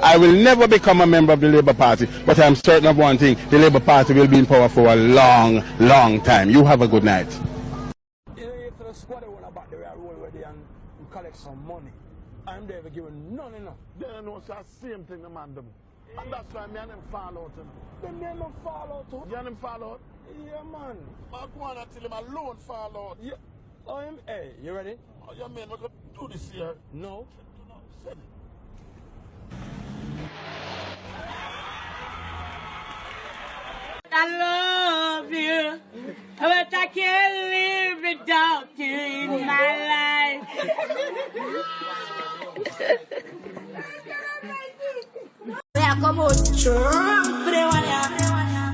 I will never become a member of the Labour Party, but I'm certain of one thing, the Labour Party will be in power for a long, long time. You have a good night. Collect some money. I'm there for giving none enough. They know it's the same thing the man them. And that's why me and them fall out. Then me and them fall out too. You and them fall out? Yeah, man. I go on until him alone fall out. Yeah. Hey, you ready? Oh, yeah, man, we could do this here. No. Do not send it. I love you, but I can't live without you in my life. Come out,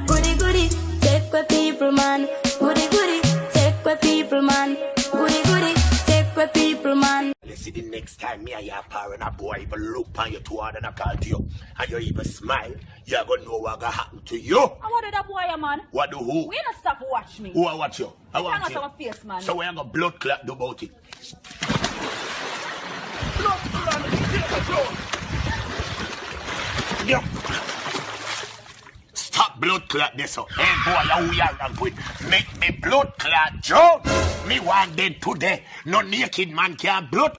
goody goody, take with people, man. Goody goody, take with people, man. Goody goody, take with people, man. Let's see the next time me and your parent a boy even look on you too hard and I call to you and you even smile, you're gonna know what gonna happen to you. And what did that boy, man? What do who? We don't stop watch me. Who I watch you? I watch you. Our face, man. So we ain't gonna blood clot do about it. Yeah. Stop blood clot this up. Hey boy, how we are wrong with? Make me blood clot Joe. Me want dead today. No naked man can blood.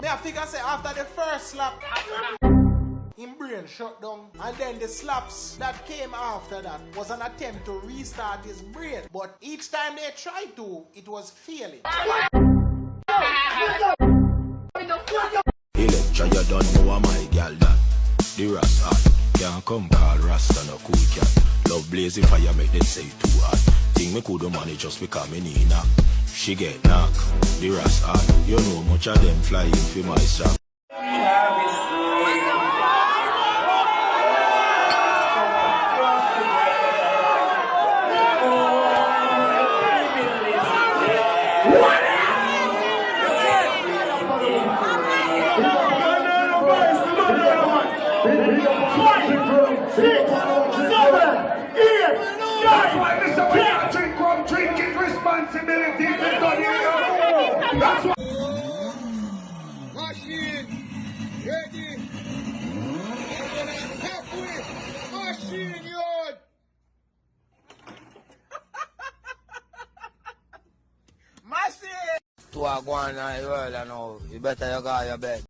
I figure say after the first slap, his brain shut down, and then the slaps that came after that was an attempt to restart his brain. But each time they tried to, it was failing. Electra, you don't know my girl that. The Rasta can't come call Rasta no cool cat. Love blazing fire make them say too hard. Think me could manage just because me need knock. She get knock. The Rasta, you know much of them flying for my strap. Responsibility. That's why. Machine ready. Halfway. Machine yard. Machine! To a go on in the world, you know. You better you go to your bed.